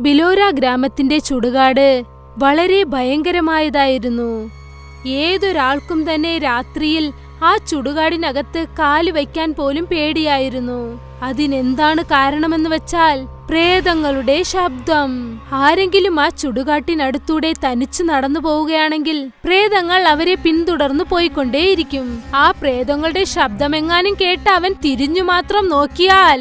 ബിലോര ഗ്രാമത്തിന്റെ ചുടുകാട് വളരെ ഭയങ്കരമായതായിരുന്നു. ഏതൊരാൾക്കും തന്നെ രാത്രിയിൽ ആ ചുടുകാടിനകത്ത് കാല് വയ്ക്കാൻ പോലും പേടിയായിരുന്നു. അതിനെന്താണ് കാരണമെന്ന് വെച്ചാൽ പ്രേതങ്ങളുടെ ശബ്ദം. ആരെങ്കിലും ആ ചുടുകാട്ടിനടുത്തൂടെ തനിച്ചു നടന്നു പോവുകയാണെങ്കിൽ പ്രേതങ്ങൾ അവരെ പിന്തുടർന്നു പോയിക്കൊണ്ടേയിരിക്കും. ആ പ്രേതങ്ങളുടെ ശബ്ദമെങ്ങാനും കേട്ട് അവൻ തിരിഞ്ഞു മാത്രം നോക്കിയാൽ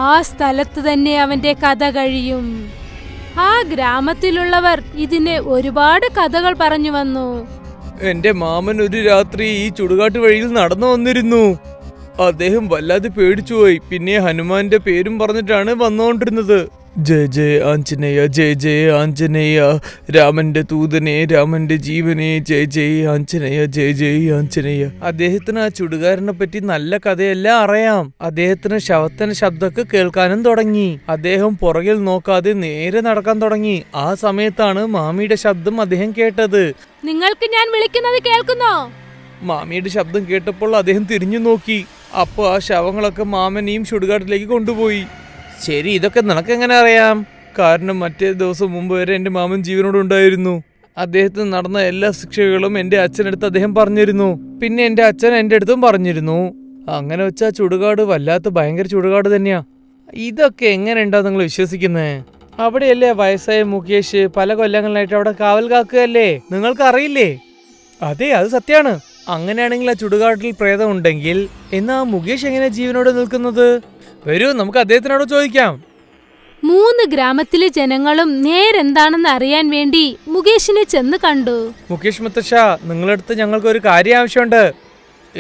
ആ സ്ഥലത്ത് തന്നെ അവന്റെ കഥ കഴിയും. ആ ഗ്രാമത്തിലുള്ളവർ ഇതിന് ഒരുപാട് കഥകൾ പറഞ്ഞു വന്നു. എന്റെ മാമൻ ഒരു രാത്രി ഈ ചുടുകാട്ട് വഴിയിൽ നടന്നു വന്നിരുന്നു. അദ്ദേഹം വല്ലാതെ പേടിച്ചുപോയി. പിന്നെ ഹനുമാന്റെ പേരും പറഞ്ഞിട്ടാണ് വന്നുകൊണ്ടിരുന്നത്. ജയ ജയ ആഞ്ജനേയ, ജയ ജയ ആഞ്ജനേയ, രാമന്റെ തൂതനെ, രാമന്റെ ജീവനെ, ജയ ജയ ആഞ്ജനേയ, ജയ ജയ ആഞ്ജനേയ. അദ്ദേഹത്തിന് ആ ചുടുകാരനെ പറ്റി നല്ല കഥയെല്ലാം അറിയാം. അദ്ദേഹത്തിന് ശവത്തിന്റെ ശബ്ദമൊക്കെ കേൾക്കാനും തുടങ്ങി. അദ്ദേഹം പുറകിൽ നോക്കാതെ നേരെ നടക്കാൻ തുടങ്ങി. ആ സമയത്താണ് മാമിയുടെ ശബ്ദം അദ്ദേഹം കേട്ടത്. നിങ്ങൾക്ക് ഞാൻ വിളിക്കുന്നത് കേൾക്കുന്നോ? മാമിയുടെ ശബ്ദം കേട്ടപ്പോൾ അദ്ദേഹം തിരിഞ്ഞു നോക്കി. അപ്പോൾ ആ ശവങ്ങളൊക്കെ മാമനെയും ചുടുകാട്ടിലേക്ക് കൊണ്ടുപോയി. ശരി, ഇതൊക്കെ നിനക്കെങ്ങനെ അറിയാം? കാരണം മറ്റേ ദിവസം മുമ്പ് വരെ എൻ്റെ മാമൻ ജീവനോട് ഉണ്ടായിരുന്നു. അദ്ദേഹത്തിന് നടന്ന എല്ലാ ശിക്ഷകളും എൻ്റെ അച്ഛനടുത്ത് അദ്ദേഹം പറഞ്ഞിരുന്നു. പിന്നെ എൻ്റെ അച്ഛൻ എൻ്റെ അടുത്തും പറഞ്ഞിരുന്നു. അങ്ങനെ വെച്ചാൽ ചുടുകാട് വല്ലാത്ത ഭയങ്കര ചുടുകാട് തന്നെയാ. ഇതൊക്കെ എങ്ങനെ ഉണ്ടാ നിങ്ങൾ വിശ്വസിക്കുന്നേ? അവിടെയല്ലേ വയസ്സായ മുകേഷ് പല കൊല്ലങ്ങളിലായിട്ട് അവിടെ കാവൽ കാക്കുകയല്ലേ? നിങ്ങൾക്ക് അറിയില്ലേ? അതെ, അത് സത്യമാണ്. അങ്ങനെയാണെങ്കിൽ ആ ചുടുകാട്ടിൽ പ്രേതം ഉണ്ടെങ്കിൽ എന്നാ മുകേഷ് എങ്ങനെ ജീവനോട് നിൽക്കുന്നത്? വരൂ, നമുക്ക് അദ്ദേഹത്തിനോട് ചോദിക്കാം. 3 ഗ്രാമത്തിലെ ജനങ്ങളും നേരെന്താണെന്ന് അറിയാൻ വേണ്ടി മുകേഷിനെ ചെന്ന് കണ്ടു. മുകേഷ് മുത്തശ്ശ, നിങ്ങളടുത്ത് ഞങ്ങൾക്ക് ഒരു കാര്യം ആവശ്യമുണ്ട്.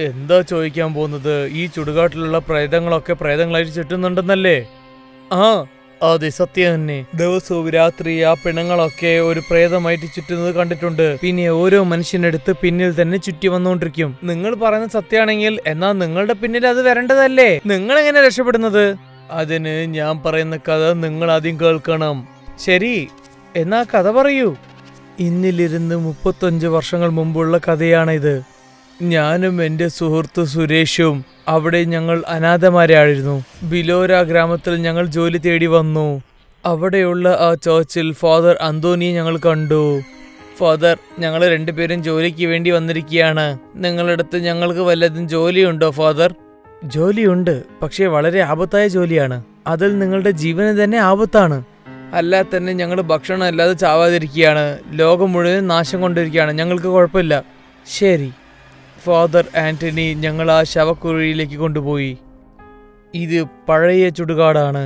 എന്താ ചോദിക്കാൻ പോകുന്നത്? ഈ ചുടുകാട്ടിലുള്ള പ്രേതങ്ങളൊക്കെ പ്രേതങ്ങളായിട്ട് ചുറ്റുന്നുണ്ടെന്നല്ലേ? ആ അതെ, സത്യം തന്നെ. ദിവസവും രാത്രി ആ പിണങ്ങളൊക്കെ ഒരു പ്രേതമായിട്ട് ചുറ്റുന്നത് കണ്ടിട്ടുണ്ട്. പിന്നെ ഓരോ മനുഷ്യനടുത്ത് പിന്നിൽ തന്നെ ചുറ്റി വന്നുകൊണ്ടിരിക്കും. നിങ്ങൾ പറയുന്നത് സത്യമാണെങ്കിൽ എന്നാ നിങ്ങളുടെ പിന്നിൽ അത് വരേണ്ടതല്ലേ? നിങ്ങൾ എങ്ങനെ രക്ഷപ്പെടുന്നത്? അതിന് ഞാൻ പറയുന്ന കഥ നിങ്ങൾ ആദ്യം കേൾക്കണം. ശരി, എന്നാ കഥ പറയൂ. ഇന്നിലിരുന്ന് 35 വർഷങ്ങൾ മുമ്പുള്ള കഥയാണിത്. ഞാനും എൻ്റെ സുഹൃത്ത് സുരേഷും അവിടെ ഞങ്ങൾ അനാഥമാരായിരുന്നു. ബിലോര ഗ്രാമത്തിൽ ഞങ്ങൾ ജോലി തേടി വന്നു. അവിടെയുള്ള ആ ചർച്ചിൽ ഫാദർ അന്തോണിയെ ഞങ്ങൾ കണ്ടു. ഫാദർ, ഞങ്ങൾ 2 പേരും ജോലിക്ക് വേണ്ടി വന്നിരിക്കുകയാണ്. നിങ്ങളടുത്ത് ഞങ്ങൾക്ക് വല്ലതും ജോലിയുണ്ടോ ഫാദർ? ജോലിയുണ്ട്, പക്ഷേ വളരെ ആപത്തായ ജോലിയാണ്. അതിൽ നിങ്ങളുടെ ജീവന് തന്നെ ആപത്താണ്. അല്ലാതെ തന്നെ ഞങ്ങൾ ഭക്ഷണം അല്ലാതെ ചാവാതിരിക്കുകയാണ്. ലോകം മുഴുവൻ നാശം കൊണ്ടിരിക്കുകയാണ്. ഞങ്ങൾക്ക് കുഴപ്പമില്ല. ശരി ഫാദർ ആന്റണി ഞങ്ങൾ ആ ശവക്കുഴിയിലേക്ക് കൊണ്ടുപോയി. ഇത് പഴയ ചുടുകാടാണ്.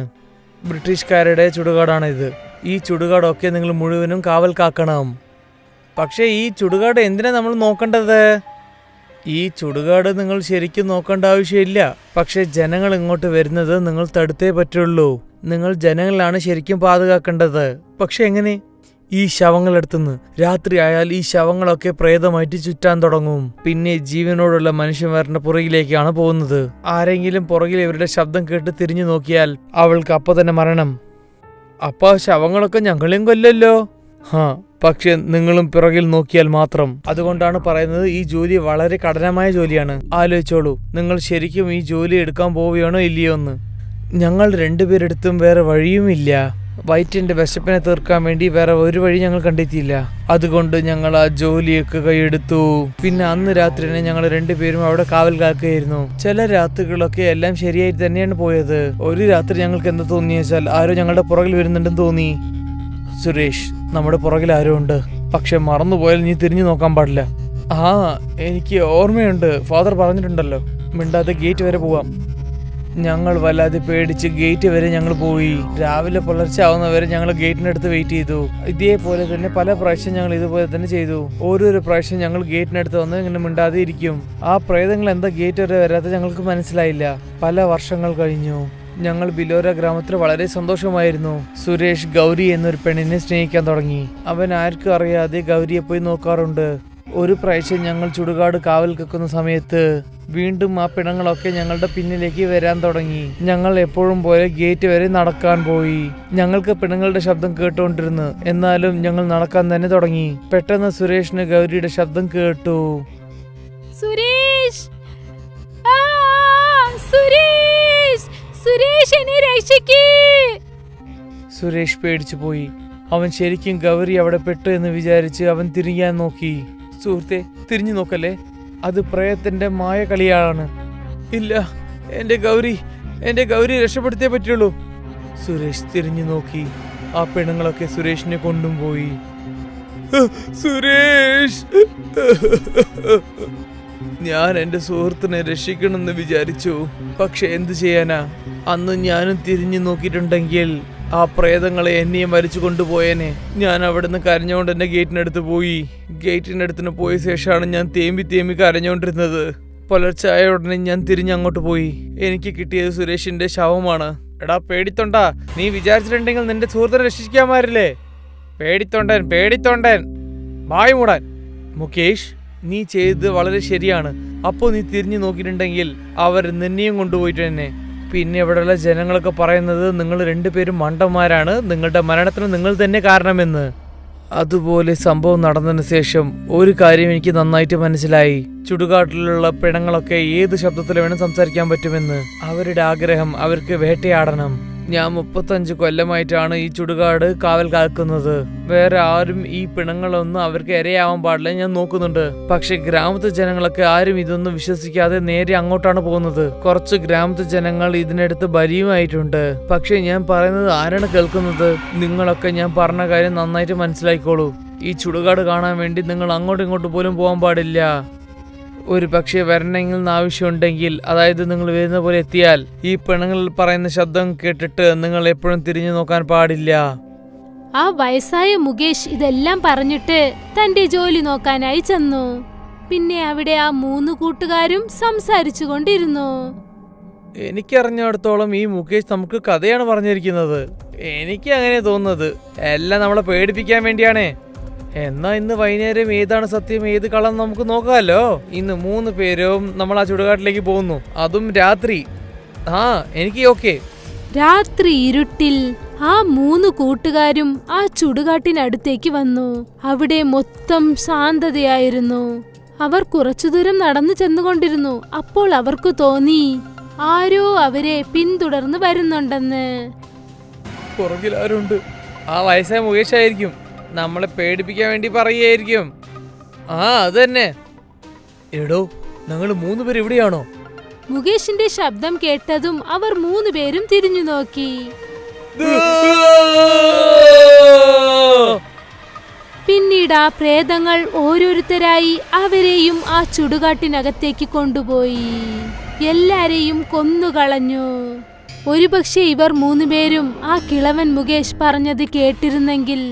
ബ്രിട്ടീഷുകാരുടെ ചുടുകാടാണ് ഇത്. ഈ ചുടുകാടൊക്കെ നിങ്ങൾ മുഴുവനും കാവൽ കാക്കണം. പക്ഷേ ഈ ചുടുകാട് എന്തിനാ നമ്മൾ നോക്കേണ്ടത്? ഈ ചുടുകാട് നിങ്ങൾ ശരിക്കും നോക്കേണ്ട ആവശ്യമില്ല. പക്ഷെ ജനങ്ങൾ ഇങ്ങോട്ട് വരുന്നത് നിങ്ങൾ തടുത്തേ പറ്റുള്ളൂ. നിങ്ങൾ ജനങ്ങളാണ് ശരിക്കും പാതുകാക്കേണ്ടത്. പക്ഷെ എങ്ങനെ? ഈ ശവങ്ങളെടുത്തുനിന്ന് രാത്രി ആയാൽ ഈ ശവങ്ങളൊക്കെ പ്രേതമായിട്ട് ചുറ്റാൻ തുടങ്ങും. പിന്നെ ജീവനോടുള്ള മനുഷ്യന്മാരുടെ പുറകിലേക്കാണ് പോകുന്നത്. ആരെങ്കിലും പുറകിൽ ഇവരുടെ ശബ്ദം കേട്ട് തിരിഞ്ഞു നോക്കിയാൽ അവൾക്ക് അപ്പൊ തന്നെ മരണം. അപ്പൊ ശവങ്ങളൊക്കെ ഞങ്ങളെയും കൊല്ലല്ലോ. പക്ഷെ നിങ്ങളും പിറകിൽ നോക്കിയാൽ മാത്രം. അതുകൊണ്ടാണ് പറയുന്നത് ഈ ജോലി വളരെ കഠിനമായ ജോലിയാണ്. ആലോചിച്ചോളൂ, നിങ്ങൾ ശരിക്കും ഈ ജോലി എടുക്കാൻ പോവുകയാണോ ഇല്ലയോ എന്ന്. ഞങ്ങൾ 2 പേരെടുത്തും വേറെ വഴിയുമില്ല. വയറ്റിന്റെ വിശപ്പിനെ തീർക്കാൻ വേണ്ടി വേറെ ഒരു വഴി ഞങ്ങൾ കണ്ടെത്തിയില്ല. അതുകൊണ്ട് ഞങ്ങൾ ആ ജോലിയൊക്കെ കൈയെടുത്തു. പിന്നെ അന്ന് രാത്രി തന്നെ ഞങ്ങൾ 2 പേരും അവിടെ കാവൽ കാക്കുകയായിരുന്നു. ചില രാത്രികളൊക്കെ എല്ലാം ശരിയായിട്ട് തന്നെയാണ് പോയത്. ഒരു രാത്രി ഞങ്ങൾക്ക് എന്താ തോന്നിയെച്ചാൽ ആരോ ഞങ്ങളുടെ പുറകിൽ വരുന്നുണ്ടെന്ന് തോന്നി. സുരേഷ്, നമ്മുടെ പുറകിൽ ആരോ ഉണ്ട്. പക്ഷെ മറന്നുപോയാൽ നീ തിരിഞ്ഞു നോക്കാൻ പാടില്ല. എനിക്ക് ഓർമ്മയുണ്ട്, ഫാദർ പറഞ്ഞിട്ടുണ്ടല്ലോ. മിണ്ടാതെ ഗേറ്റ് വരെ പോവാം. ഞങ്ങൾ വല്ലാതെ പേടിച്ച് ഗേറ്റ് വരെ ഞങ്ങൾ പോയി. രാവിലെ പുലർച്ചെ ആവുന്നവരെ ഞങ്ങൾ ഗേറ്റിനടുത്ത് വെയിറ്റ് ചെയ്തു. ഇതേപോലെ തന്നെ പല പ്രാവശ്യം ഞങ്ങൾ ഇതുപോലെ തന്നെ ചെയ്തു. ഓരോരോ പ്രാവശ്യം ഞങ്ങൾ ഗേറ്റിനടുത്ത് വന്ന് ഇങ്ങനെ മിണ്ടാതെ ഇരിക്കും. ആ പ്രേതങ്ങൾ എന്താ ഗേറ്റ് വരെ വരാതെ ഞങ്ങൾക്ക് മനസ്സിലായില്ല. പല വർഷങ്ങൾ കഴിഞ്ഞു. ഞങ്ങൾ ബിലോര ഗ്രാമത്തിൽ വളരെ സന്തോഷമായിരുന്നു. സുരേഷ് ഗൗരി എന്നൊരു പെണ്ണിനെ സ്നേഹിക്കാൻ തുടങ്ങി. അവൻ ആർക്കും അറിയാതെ ഗൗരിയെ പോയി നോക്കാറുണ്ട്. ഒരു പ്രാവശ്യം ഞങ്ങൾ ചുടുകാട് കാവൽ വെക്കുന്ന സമയത്ത് വീണ്ടും ആ പിണങ്ങളൊക്കെ ഞങ്ങളുടെ പിന്നിലേക്ക് വരാൻ തുടങ്ങി. ഞങ്ങൾ എപ്പോഴും പോലെ ഗേറ്റ് വരെ നടക്കാൻ പോയി. ഞങ്ങൾക്ക് പിണങ്ങളുടെ ശബ്ദം കേട്ടുകൊണ്ടിരുന്നു. എന്നാലും ഞങ്ങൾ നടക്കാൻ തന്നെ തുടങ്ങി. പെട്ടെന്ന് സുരേഷിന് ഗൗരിയുടെ ശബ്ദം കേട്ടു. സുരേഷ്, സുരേഷ്, സുരേഷ്, എന്നെ രക്ഷിക്കേ! സുരേഷ് പേടിച്ചു പോയി. അവൻ ശരിക്കും ഗൗരി അവിടെ പെട്ടു എന്ന് വിചാരിച്ച് അവൻ തിരിയാൻ നോക്കി. സുഹൃത്തെ, തിരിഞ്ഞു നോക്കല്ലേ, അത് പ്രേതത്തിന്റെ മായ കളിയാണ്. ഇല്ല, എന്റെ ഗൗരി രക്ഷപ്പെടുത്തേ പറ്റുള്ളൂ. സുരേഷ് തിരിഞ്ഞു നോക്കി. ആ പെണ്ണുങ്ങളൊക്കെ സുരേഷിനെ കൊണ്ടും പോയി. സുരേഷ്, ഞാൻ എന്റെ സുഹൃത്തിനെ രക്ഷിക്കണമെന്ന് വിചാരിച്ചു. പക്ഷെ എന്തു ചെയ്യാനാ, അന്ന് ഞാനും തിരിഞ്ഞു നോക്കിയിട്ടുണ്ടെങ്കിൽ ആ പ്രേതങ്ങളെ എന്നെയും വലിച്ചു കൊണ്ടുപോയേനെ. ഞാൻ അവിടുന്ന് കരഞ്ഞുകൊണ്ട് എന്റെ ഗേറ്റിനടുത്ത് പോയി. ഗേറ്റിനടുത്തിന് പോയ ശേഷമാണ് ഞാൻ തേമ്പി കരഞ്ഞുകൊണ്ടിരുന്നത്. പുലർച്ചെ ആയ ഉടനെ ഞാൻ തിരിഞ്ഞങ്ങോട്ട് പോയി. എനിക്ക് കിട്ടിയത് സുരേഷിന്റെ ശവമാണ്. എടാ പേടിത്തൊണ്ടാ, നീ വിചാരിച്ചിട്ടുണ്ടെങ്കിൽ നിന്റെ സുഹൃത്തിനെ രക്ഷിക്കാമാരില്ലേ? പേടിത്തൊണ്ടൻ വായ് മൂടാൻ. മുകേഷ്, നീ ചെയ്തത് വളരെ ശരിയാണ്. അപ്പോ നീ തിരിഞ്ഞു നോക്കിയിട്ടുണ്ടെങ്കിൽ അവർ നിന്നെയും കൊണ്ടുപോയിട്ട് തന്നെ. പിന്നെ ഇവിടെയുള്ള ജനങ്ങളൊക്കെ പറയുന്നത് നിങ്ങൾ രണ്ടുപേരും മണ്ടന്മാരാണ്, നിങ്ങളുടെ മരണത്തിന് നിങ്ങൾ തന്നെ കാരണമെന്ന്. അതുപോലെ സംഭവം നടന്നതിന് ശേഷം ഒരു കാര്യം എനിക്ക് നന്നായിട്ട് മനസ്സിലായി. ചുടുകാട്ടിലുള്ള പിണങ്ങളൊക്കെ ഏത് ശബ്ദത്തിൽ വേണം സംസാരിക്കാൻ പറ്റുമെന്ന്. അവരുടെ ആഗ്രഹം അവർക്ക് വേട്ടയാടണം. ഞാൻ 35 കൊല്ലമായിട്ടാണ് ഈ ചുടുകാട് കാവൽ കാക്കുന്നത്. വേറെ ആരും ഈ പിണങ്ങളൊന്നും അവർക്ക് ഇരയാവാൻ പാടില്ല ഞാൻ നോക്കുന്നുണ്ട്. പക്ഷെ ഗ്രാമത്തെ ജനങ്ങളൊക്കെ ആരും ഇതൊന്നും വിശ്വസിക്കാതെ നേരെ അങ്ങോട്ടാണ് പോകുന്നത്. കുറച്ച് ഗ്രാമത്തെ ജനങ്ങൾ ഇതിനടുത്ത് ബലിയുമായിട്ടുണ്ട്. പക്ഷെ ഞാൻ പറയുന്നത് ആരാണ് കേൾക്കുന്നത്? നിങ്ങളൊക്കെ ഞാൻ പറഞ്ഞ കാര്യം നന്നായിട്ട് മനസ്സിലാക്കിക്കോളൂ. ഈ ചുടുകാട് കാണാൻ വേണ്ടി നിങ്ങൾ അങ്ങോട്ടും ഇങ്ങോട്ടും പോലും പോകാൻ പാടില്ല. ഒരു പക്ഷേ വരണമെങ്കിൽ ആവശ്യമുണ്ടെങ്കിൽ, അതായത് നിങ്ങൾ വരുന്ന പോലെ എത്തിയാൽ ഈ പെണ്ണുങ്ങളിൽ പറയുന്ന ശബ്ദം കേട്ടിട്ട് നിങ്ങൾ എപ്പോഴും തിരിഞ്ഞു നോക്കാൻ പാടില്ല. ആ വയസ്സായ മുകേഷ് ഇതെല്ലാം പറഞ്ഞിട്ട് തന്റെ ജോലി നോക്കാനായി ചെന്നു. പിന്നെ അവിടെ ആ 3 കൂട്ടുകാരും സംസാരിച്ചു കൊണ്ടിരുന്നു. എനിക്കറിഞ്ഞിടത്തോളം ഈ മുകേഷ് നമുക്ക് കഥയാണ് പറഞ്ഞിരിക്കുന്നത്. എനിക്ക് അങ്ങനെ തോന്നുന്നത് എല്ലാം നമ്മളെ പേടിപ്പിക്കാൻ വേണ്ടിയാണേ. എന്നാ ഇന്ന് വൈകുന്നേരം ഏതാണ് സത്യം ഏത് കള്ളം നമുക്ക് നോക്കാമല്ലോ. ഇന്ന് 3 പേരും നമ്മൾ ആ ചുടുകാട്ടിലേക്ക് പോകുന്നു, അതും രാത്രി. എനിക്ക് ഓക്കെ. രാത്രി ഇരുട്ടിൽ ആ 3 കൂട്ടുകാരും ആ ചുടുകാട്ടിനടുത്തേക്ക് വന്നു. അവിടെ മൊത്തം ശാന്തതയായിരുന്നു. അവർ കുറച്ചു ദൂരം നടന്നു ചെന്നുകൊണ്ടിരുന്നു. അപ്പോൾ അവർക്ക് തോന്നി ആരോ അവരെ പിന്തുടർന്ന് വരുന്നുണ്ടെന്ന്. പുറകിൽ ആരുണ്ട്? ആ വയസ്സായ മുകേഷ് ആയിരിക്കും, നമ്മളെ പേടിപ്പിക്കാൻ വേണ്ടി പറയുകയായിരിക്കും. അത് തന്നെ. എടോ, ഞങ്ങൾ 3 പേര് ഇവിടെയാണോ? മുകേഷിന്റെ ശബ്ദം കേട്ടതും അവർ 3 പേരും തിരിഞ്ഞു നോക്കി. പിന്നീട് ആ പ്രേതങ്ങൾ ഓരോരുത്തരായി അവരെയും ആ ചുടുകാട്ടിനകത്തേക്ക് കൊണ്ടുപോയി. എല്ലാരെയും കൊന്നുകളഞ്ഞു. ഒരുപക്ഷെ ഇവർ 3 പേരും ആ കിളവൻ മുകേഷ് പറഞ്ഞത് കേട്ടിരുന്നെങ്കിൽ